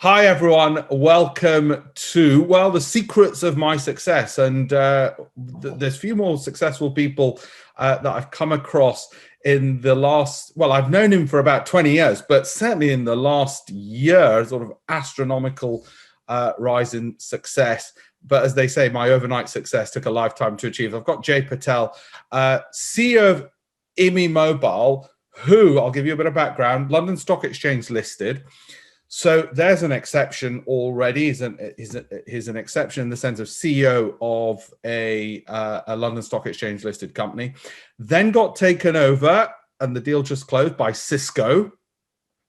Hi, everyone. Welcome to, well, the secrets of my success. And there's a few more successful people that I've come across in the last, well, I've known him for about 20 years, but certainly in the last year, sort of astronomical rise in success. But as they say, my overnight success took a lifetime to achieve. I've got Jay Patel, CEO of IMImobile, who, I'll give you a bit of background, London Stock Exchange listed. So there's an exception already. He's an exception in the sense of CEO of a London Stock Exchange listed company. Then got taken over, and the deal just closed, by Cisco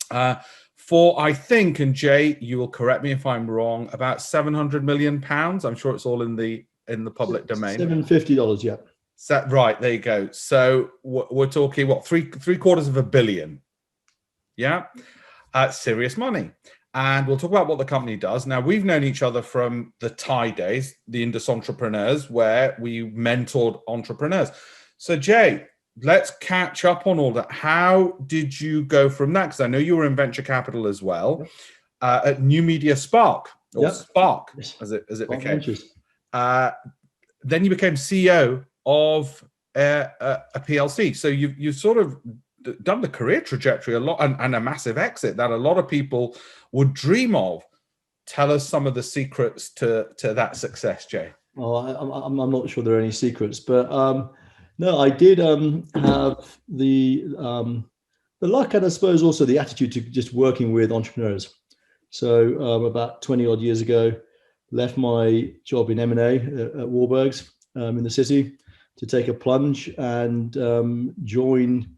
for, I think, and Jay, you will correct me if I'm wrong, about £700 million. I'm sure it's all in the public domain. $750, yeah. So, right, there you go. So we're talking what, three quarters of a billion, yeah. Serious money. And we'll talk about what the company does. Now, we've known each other from the Thai days, the Indus Entrepreneurs, where we mentored entrepreneurs. So, Jay, let's catch up on all that. How did you go from that? Because I know you were in venture capital as well, at New Media Spark, or Spark, as it became. Then you became CEO of a PLC. So you sort of done the career trajectory a lot, and a massive exit that a lot of people would dream of. Tell us some of the secrets to that success, Jay. Well, I'm not sure there are any secrets, but no, I did have the luck, and I suppose also the attitude to just working with entrepreneurs. So about 20 odd years ago, left my job in M&A at Warburg's in the city to take a plunge and join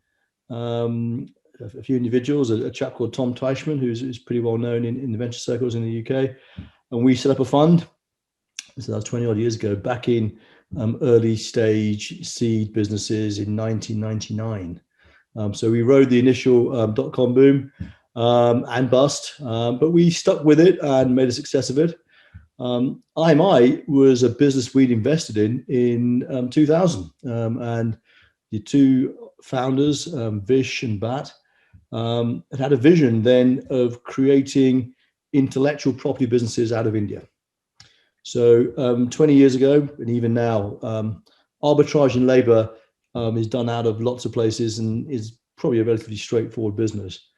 a few individuals, a chap called Tom Teichman, who's pretty well known in the venture circles in the UK. And we set up a fund. So that was 20 odd years ago, back in early stage seed businesses in 1999. So we rode the initial dot-com boom and bust, but we stuck with it and made a success of it. IMI was a business we'd invested in 2000, and the two founders, Vish and Bhat, had a vision then of creating intellectual property businesses out of India. So 20 years ago, and even now, arbitrage in labor is done out of lots of places and is probably a relatively straightforward business.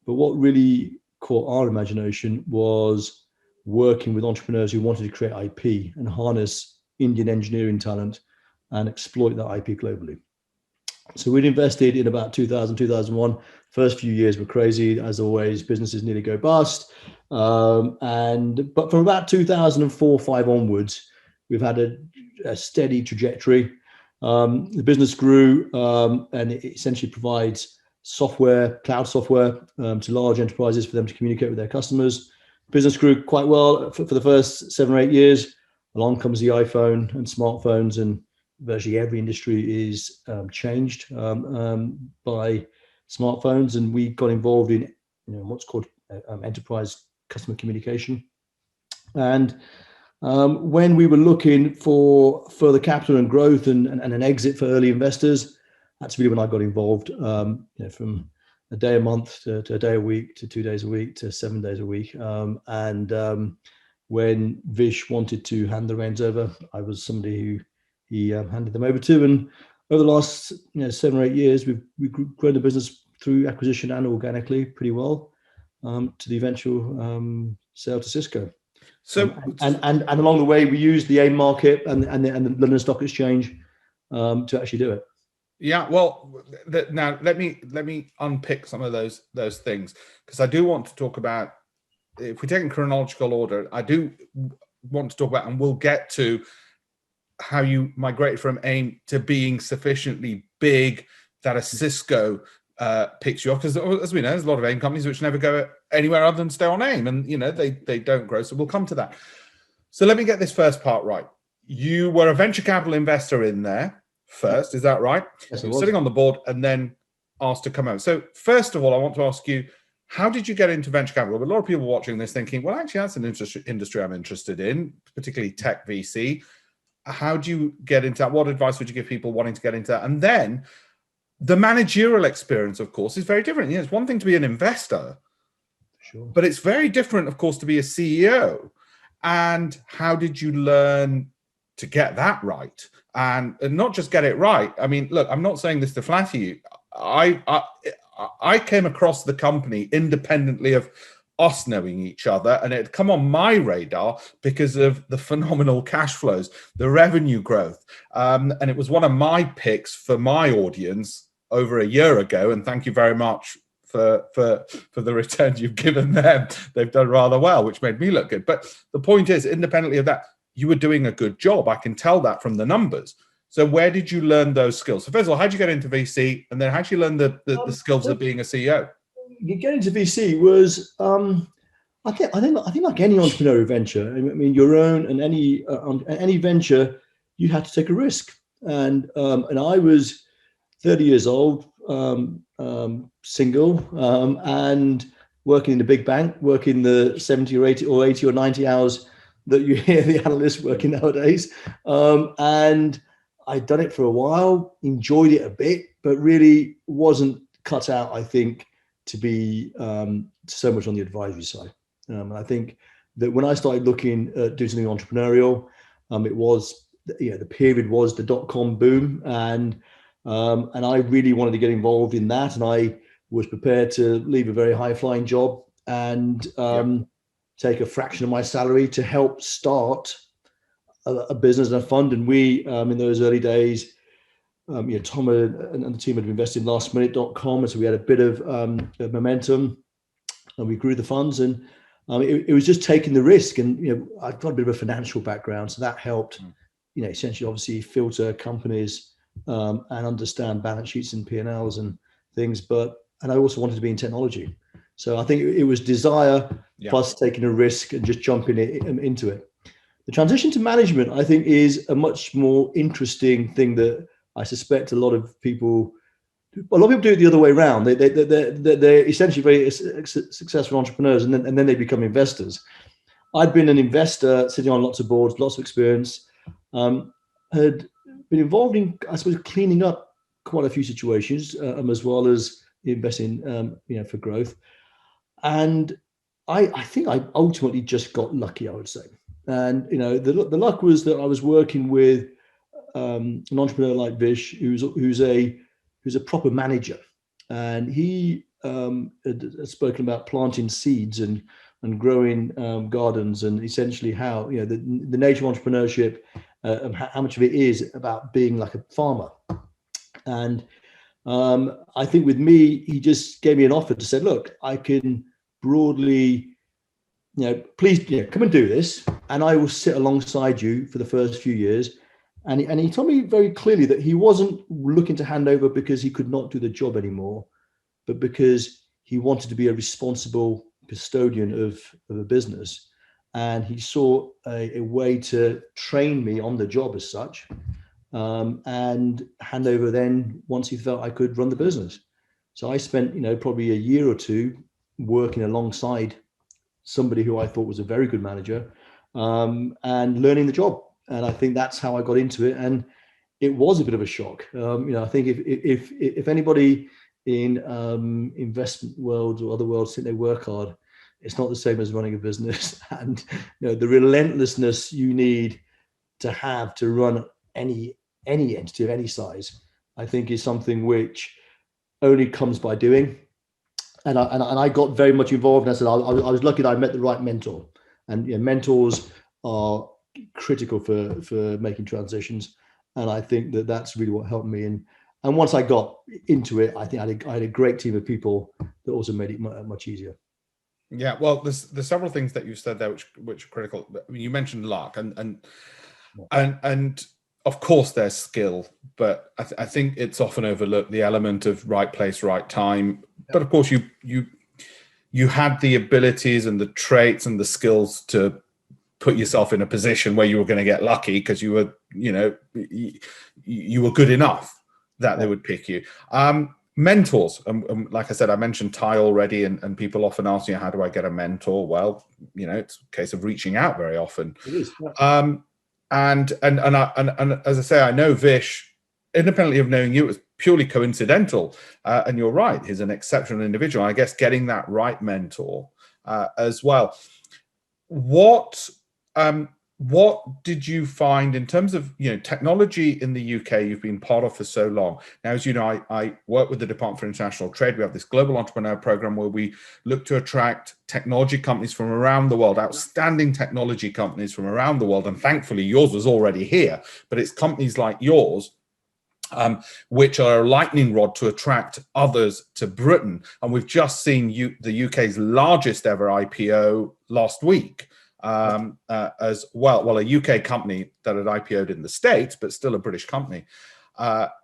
But what really caught our imagination was working with entrepreneurs who wanted to create IP and harness Indian engineering talent and exploit that IP globally. So we'd invested in about 2000, 2001. First few years were crazy. As always, businesses nearly go bust. But from about 2004-05 onwards, we've had a steady trajectory. The business grew, and it essentially provides software, cloud software, to large enterprises for them to communicate with their customers. Business grew quite well for the first 7 or 8 years. Along comes the iPhone and smartphones, and virtually every industry is changed by smartphones, and we got involved in what's called enterprise customer communication. And when we were looking for further capital and growth and an exit for early investors, that's really when I got involved. From a day a month to a day a week to 2 days a week to 7 days a week. When Vish wanted to hand the reins over, I was somebody who he handed them over to. And over the last 7 or 8 years, we've grown the business through acquisition and organically pretty well, to the eventual sale to Cisco. So and along the way, we used the AIM market and the London Stock Exchange to actually do it. Yeah, well, now let me unpick some of those things, because I do want to talk about, if we take in chronological order, I do want to talk about, and we'll get to how you migrated from AIM to being sufficiently big that a Cisco picks you up, because as we know, there's a lot of AIM companies which never go anywhere other than stay on AIM, and they don't grow. So we'll come to that. So let me get this first part right. You were a venture capital investor in there first, is that right? Yes, you were sitting on the board and then asked to come out. So first of all, I want to ask you, how did you get into venture capital? A lot of people watching this thinking, well, actually, that's an industry I'm interested in, particularly tech VC. How do you get into that? What advice would you give people wanting to get into that? And then the managerial experience, of course, is very different. It's one thing to be an investor, Sure. But it's very different, of course, to be a CEO. And how did you learn to get that right? And not just get it right. I mean, look, I'm not saying this to flatter you. I came across the company independently of us knowing each other, and it had come on my radar because of the phenomenal cash flows, the revenue growth. And it was one of my picks for my audience over a year ago. And thank you very much for the return you've given them. They've done rather well, which made me look good. But the point is, independently of that, you were doing a good job. I can tell that from the numbers. So where did you learn those skills? So first of all, how did you get into VC? And then how did you learn the skills of being a CEO? Getting into VC was, I think like any entrepreneurial venture, I mean, your own and any venture, you had to take a risk. And I was 30 years old, single, and working in a big bank, working the 70 or 80 or 90 hours that you hear the analysts working nowadays. And I'd done it for a while, enjoyed it a bit, but really wasn't cut out, I think, to be so much on the advisory side. I think that when I started looking at doing something entrepreneurial, it was, the period was the dot-com boom, and I really wanted to get involved in that, and I was prepared to leave a very high-flying job and take a fraction of my salary to help start a business and a fund. And we, in those early days, Tom and the team had invested in lastminute.com, and so we had a bit of momentum, and we grew the funds, and it was just taking the risk. And I've got a bit of a financial background, so that helped, essentially, obviously, filter companies and understand balance sheets and P&Ls and things. And I also wanted to be in technology, so I think it was desire plus taking a risk and just jumping into it. The transition to management, I think, is a much more interesting thing that I suspect a lot of people do it the other way around. They're essentially very successful entrepreneurs, and then they become investors. I'd been an investor, sitting on lots of boards, lots of experience, had been involved in, I suppose, cleaning up quite a few situations, as well as investing, for growth. And I think I ultimately just got lucky, I would say. And the luck was that I was working with an entrepreneur like Vish, who's a proper manager, and he had spoken about planting seeds and growing gardens, and essentially how the nature of entrepreneurship, how much of it is about being like a farmer. And I think with me, he just gave me an offer to say, look, I can broadly, please come and do this, and I will sit alongside you for the first few years. And he told me very clearly that he wasn't looking to hand over because he could not do the job anymore, but because he wanted to be a responsible custodian of a business. And he saw a way to train me on the job as such, and hand over then once he felt I could run the business. So I spent, probably a year or two working alongside somebody who I thought was a very good manager, and learning the job. And I think that's how I got into it. And it was a bit of a shock. I think if anybody in investment worlds or other worlds think they work hard, it's not the same as running a business. And the relentlessness you need to have to run any entity of any size, I think, is something which only comes by doing. And I got very much involved. And I said I was lucky that I met the right mentor. And mentors are critical for making transitions, and I think that's really what helped me. And once I got into it, I think I had a great team of people that also made it much easier. Yeah, well, there's several things that you said there which are critical. I mean, you mentioned luck, and of course there's skill, but I think it's often overlooked, the element of right place, right time. But of course, you had the abilities and the traits and the skills to put yourself in a position where you were going to get lucky because you were, you were good enough that they would pick you. Mentors, like I said, I mentioned Ty already, and people often ask me, how do I get a mentor? Well, it's a case of reaching out very often. It is. And as I say, I know Vish, independently of knowing you, it was purely coincidental. And you're right, he's an exceptional individual. I guess getting that right mentor as well. What did you find in terms of technology in the UK you've been part of for so long? Now, as you know, I work with the Department for International Trade. We have this global entrepreneur program where we look to attract technology companies from around the world, outstanding technology companies from around the world. And thankfully, yours was already here, but it's companies like yours which are a lightning rod to attract others to Britain. And we've just seen the UK's largest ever IPO last week. As well. Well, a UK company that had IPO'd in the States, but still a British company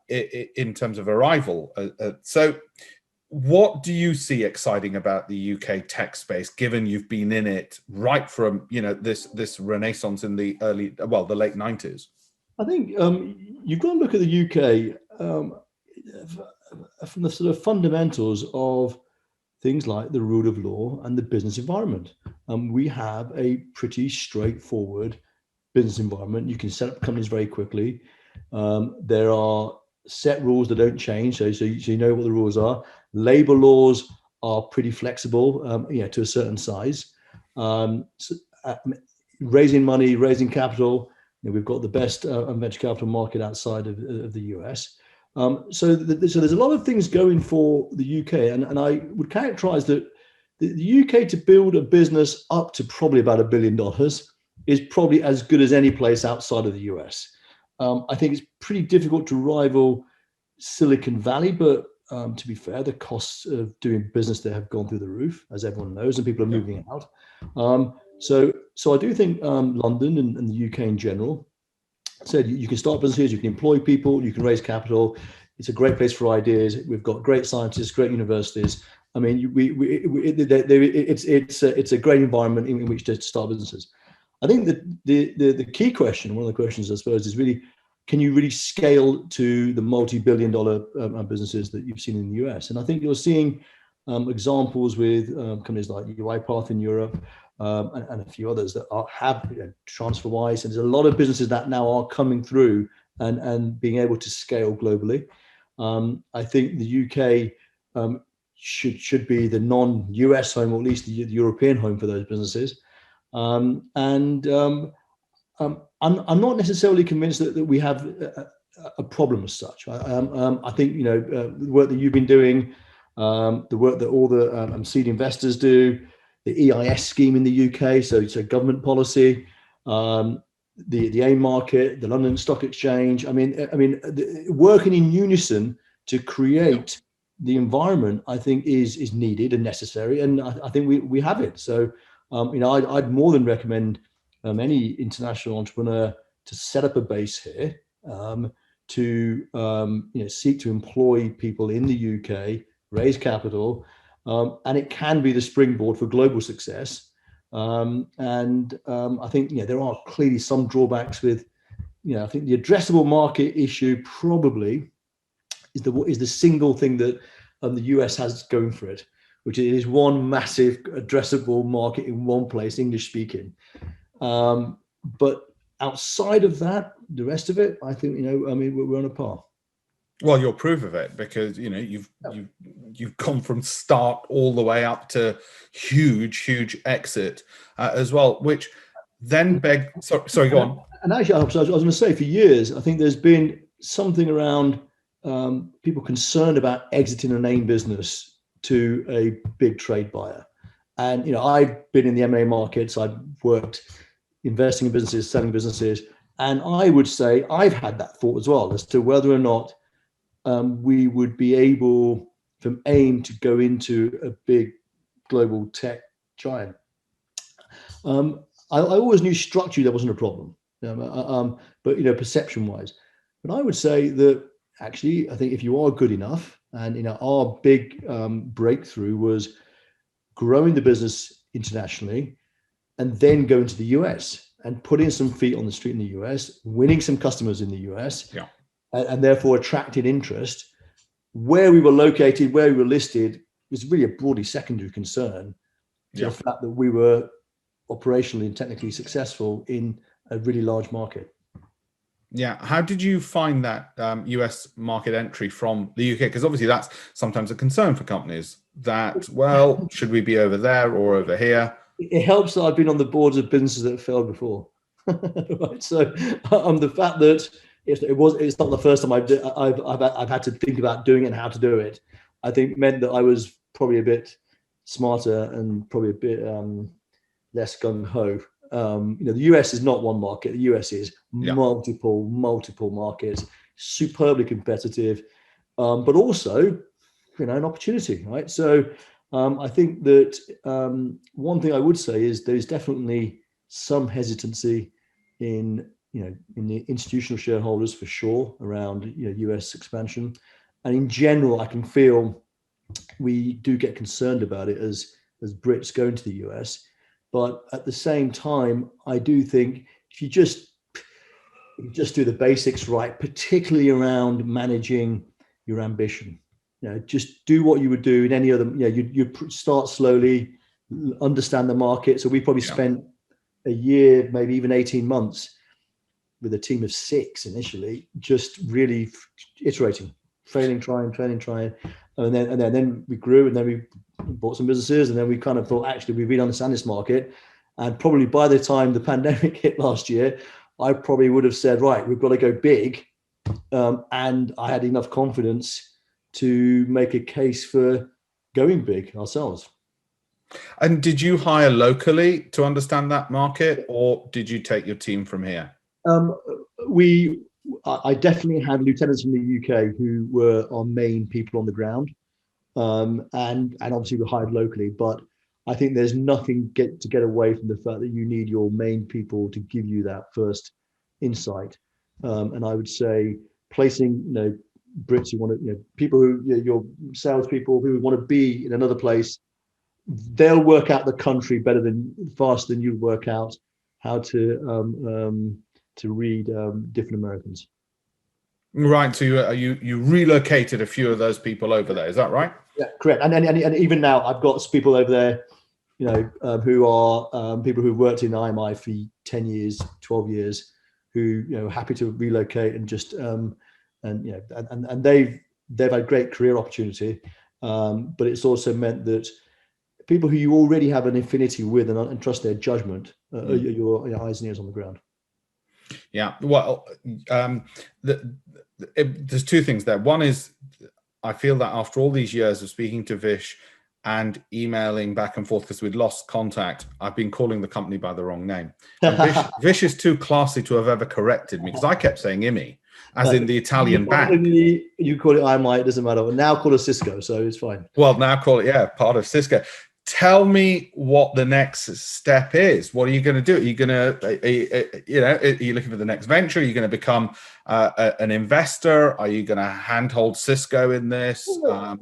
in terms of arrival. So what do you see exciting about the UK tech space, given you've been in it right from, this renaissance in the the late 90s? I think you've got to look at the UK from the sort of fundamentals of things like the rule of law and the business environment. We have a pretty straightforward business environment. You can set up companies very quickly. There are set rules that don't change, so you know what the rules are. Labor laws are pretty flexible, to a certain size. Raising money, raising capital, we've got the best venture capital market outside of the US. So there's a lot of things going for the UK, and I would characterize that the UK to build a business up to probably about $1 billion is probably as good as any place outside of the US. I think it's pretty difficult to rival Silicon Valley, but to be fair, the costs of doing business there have gone through the roof, as everyone knows, and people are moving out. So I do think London and the UK in general, said you can start businesses, you can employ people, you can raise capital. It's a great place for ideas. We've got great scientists, great universities. I mean, it's a great environment in which to start businesses. I think that the key question, one of the questions I suppose, is really, can you really scale to the multi-billion-dollar businesses that you've seen in the US? And I think you're seeing examples with companies like UiPath in Europe. And a few others that have TransferWise, and there's a lot of businesses that now are coming through and being able to scale globally. I think the UK should be the non-US home, or at least the European home for those businesses. I'm not necessarily convinced that we have a problem as such. I think the work that you've been doing, the work that all the seed investors do, the EIS scheme in the UK, so it's a government policy, the AIM market, the London Stock Exchange. I mean, working in unison to create the environment, I think, is needed and necessary, and I think we have it. So, I'd more than recommend any international entrepreneur to set up a base here, to seek to employ people in the UK, raise capital. And it can be the springboard for global success. I think there are clearly some drawbacks with, I think the addressable market issue probably is the single thing that the US has going for it, which is one massive addressable market in one place, English speaking. But outside of that, the rest of it, I think we're on a par. Well, you're proof of it, because you've gone from start all the way up to huge exit as well, which then sorry, go on. And actually, I was going to say, for years, I think there's been something around people concerned about exiting an AIM business to a big trade buyer. And I've been in the M&A markets. I've worked investing in businesses, selling businesses, and I would say I've had that thought as well as to whether or not we would be able, from AIM, to go into a big global tech giant. I always knew structurally there wasn't a problem, but perception-wise. But I would say that actually, I think if you are good enough, and our big breakthrough was growing the business internationally, and then going to the US and putting some feet on the street in the US, winning some customers in the US. Yeah. And therefore attracted interest. Where we were located, where we were listed, was really a broadly secondary concern to the fact that we were operationally and technically successful in a really large market. Yeah. How did you find that US market entry from the UK? Because obviously that's sometimes a concern for companies that, well, should we be over there or over here? It helps that I've been on the boards of businesses that have failed before. Right. So the fact that it's not the first time I've had to think about doing it and how to do it, I think meant that I was probably a bit smarter and probably a bit less gung ho. The US is not one market. The US is Yeah. multiple markets, superbly competitive, but also, an opportunity, right? So I think that one thing I would say is there's definitely some hesitancy in the institutional shareholders for sure around US expansion, and in general, I can feel we do get concerned about it as Brits go into the US. But at the same time, I do think if you just do the basics right, particularly around managing your ambition, just do what you would do in any other. You start slowly, understand the market. So we probably spent a year, maybe even 18 months, with a team of 6 initially, just really iterating, failing, trying, and then we grew, and then we bought some businesses, and then we kind of thought, actually, we really understand this market. And probably by the time the pandemic hit last year, I probably would have said, right, we've got to go big, and I had enough confidence to make a case for going big ourselves. And did you hire locally to understand that market, or did you take your team from here? I definitely had lieutenants from the UK who were our main people on the ground, and obviously we hired locally. But I think there's nothing to get away from the fact that you need your main people to give you that first insight. And I would say placing Brits who want to, people who your salespeople who want to be in another place, they'll work out the country faster than you work out how to read different Americans. Right. So you relocated a few of those people over there. Is that right? Yeah, correct. And even now, I've got people over there, who are people who've worked in IMI for 10 years, 12 years, who are happy to relocate and just and they've had great career opportunity. But it's also meant that people who you already have an affinity with and trust their judgment are your eyes and ears on the ground. Yeah. Well, there's two things there. One is, I feel that after all these years of speaking to Vish and emailing back and forth because we'd lost contact, I've been calling the company by the wrong name. And Vish is too classy to have ever corrected me, because I kept saying IMI, as in the Italian bank. You call it IMI, it doesn't matter. Now call it Cisco, so it's fine. Well, now call it, part of Cisco. Tell me what the next step is. What are you going to do? Are you going to, are you looking for the next venture? Are you going to become an investor? Are you going to handhold Cisco in this? I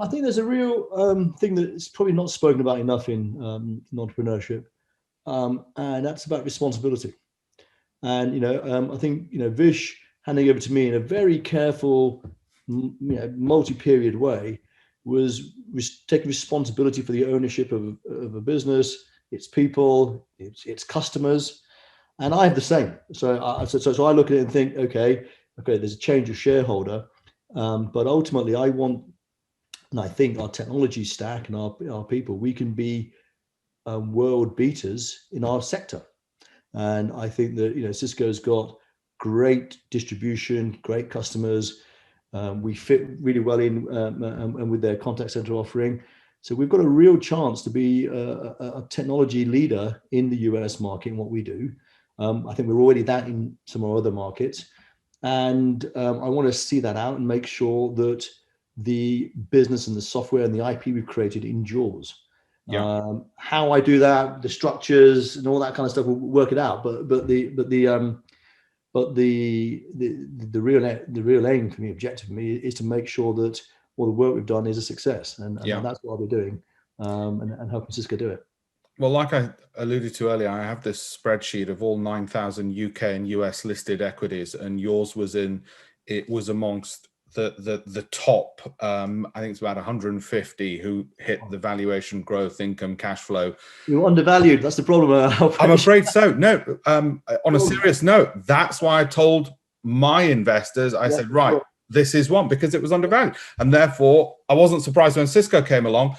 think there's a real thing that is probably not spoken about enough in entrepreneurship, and that's about responsibility. And I think Vish handing over to me in a very careful, multi-period way was taking responsibility for the ownership of a business, its people, its customers, and I have the same. So I look at it and think, okay, there's a change of shareholder, but ultimately I want, and I think our technology stack and our people, we can be world beaters in our sector. And I think that Cisco's got great distribution, great customers. We fit really well in and with their contact center offering. So we've got a real chance to be a technology leader in the US market in what we do. I think we're already that in some of our other markets. And I want to see that out and make sure that the business and the software and the IP we've created endures. Yeah. How I do that, the structures and all that kind of stuff, we'll work it out. But the real aim for me, objective for me, is to make sure that all the work we've done is a success, and that's what I'll be doing, and helping Cisco do it. Well, like I alluded to earlier, I have this spreadsheet of all 9,000 UK and US listed equities, and yours was amongst the top, I think it's about 150 who hit the valuation, growth, income, cash flow. You're undervalued. That's the problem. I'm afraid so. No, on a serious note, that's why I told my investors, I said, right, this is one, because it was undervalued. And therefore, I wasn't surprised when Cisco came along.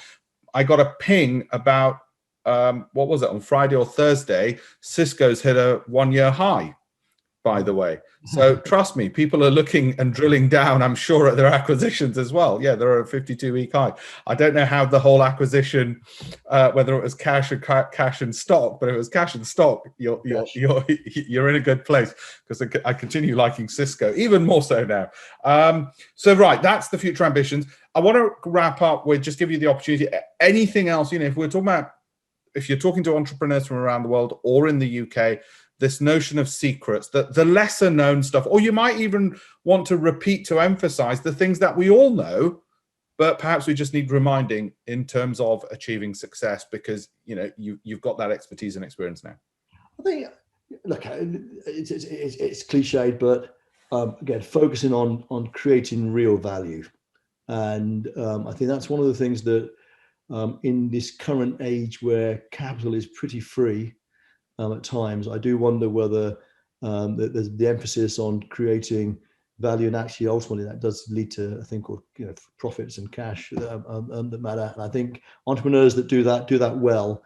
I got a ping about, what was it, on Friday or Thursday, Cisco's hit a 1-year high, by the way. So trust me, people are looking and drilling down, I'm sure, at their acquisitions as well. Yeah, they're a 52-week high. I don't know how the whole acquisition, whether it was cash or cash and stock, but if it was cash and stock, you're in a good place, because I continue liking Cisco even more so now. So right, that's the future ambitions. I want to wrap up with just give you the opportunity. Anything else, if we're talking about, if you're talking to entrepreneurs from around the world or in the UK, this notion of secrets, the lesser known stuff, or you might even want to repeat to emphasize the things that we all know, but perhaps we just need reminding in terms of achieving success, because you've got that expertise and experience now. I think, look, it's cliched, but again, focusing on creating real value. And I think that's one of the things that in this current age where capital is pretty free, at times, I do wonder whether there's the emphasis on creating value, and actually ultimately that does lead to, I think, profits and cash that matter. And I think entrepreneurs that do that well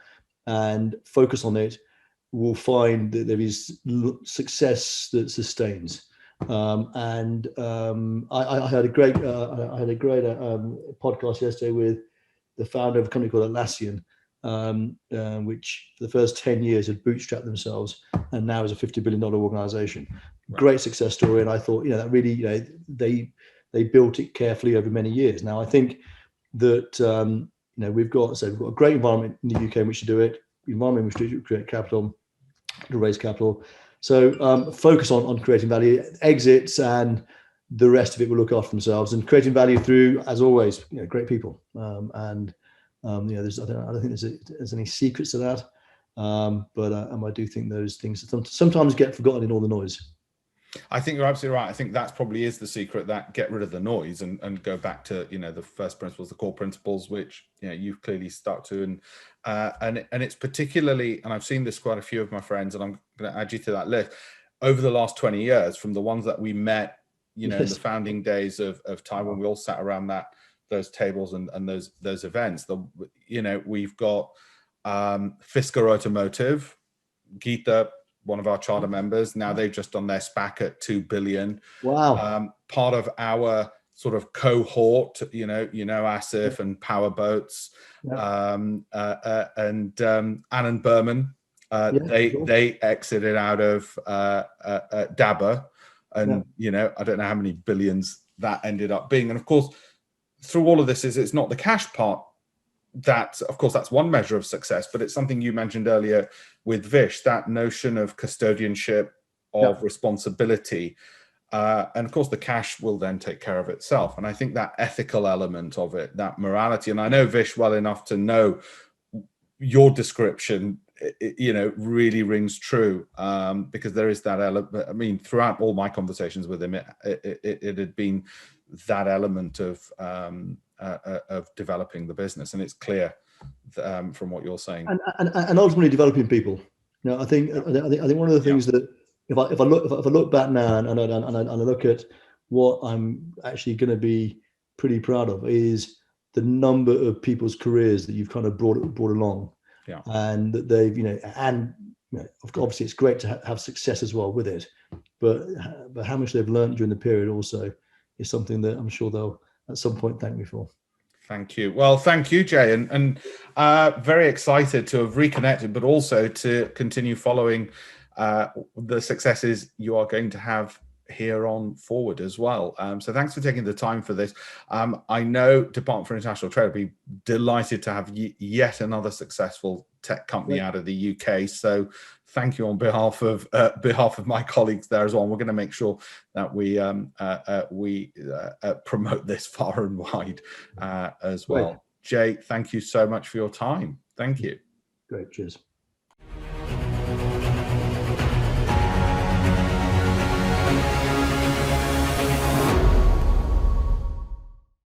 and focus on it will find that there is success that sustains. I had a great podcast yesterday with the founder of a company called Atlassian, which for the first 10 years had bootstrapped themselves and now is a $50 billion organization. Right. Great success story. And I thought, that really, they built it carefully over many years. Now, I think that, we've got a great environment in the UK in which to do it, environment in which to create capital, to raise capital. So focus on creating value, exits, and the rest of it will look after themselves, and creating value through, as always, great people. I don't think there's any secrets to that, but I do think those things sometimes get forgotten in all the noise. I think you're absolutely right. I think that probably is the secret, that get rid of the noise and go back to the first principles, the core principles, which you've clearly stuck to, and it's particularly, and I've seen this quite a few of my friends, and I'm going to add you to that list, over the last 20 years, from the ones that we met, yes, in the founding days of Taiwan, we all sat around those tables and those events. We've got Fisker Automotive, Geeta, one of our charter members. Now they've just done their SPAC at 2 billion. Wow. Part of our sort of cohort, Asif and Powerboats, yeah. And Anand Berman, they exited out of Dabba, and I don't know how many billions that ended up being. And of course, through all of this, it's not the cash part. That, of course, that's one measure of success, but it's something you mentioned earlier with Vish, that notion of custodianship, of responsibility. And of course, the cash will then take care of itself. And I think that ethical element of it, that morality, and I know Vish well enough to know your description, really rings true, because there is that element. I mean, throughout all my conversations with him, it had been that element of developing the business, and it's clear from what you're saying. And ultimately developing people. I think one of the things that if I look back now and I look at what I'm actually going to be pretty proud of is the number of people's careers that you've kind of brought along. Yeah. And that they've, obviously it's great to have success as well with it, but how much they've learned during the period also is something that I'm sure they'll at some point thank me for. Thank you. Well, thank you, Jay, and very excited to have reconnected, but also to continue following the successes you are going to have here on forward as well. So thanks for taking the time for this. I know Department for International Trade will be delighted to have yet another successful tech company out of the UK. So thank you on behalf of my colleagues there as well. And we're going to make sure that we promote this far and wide as well. Great. Jay, thank you so much for your time. Thank you. Great. Cheers.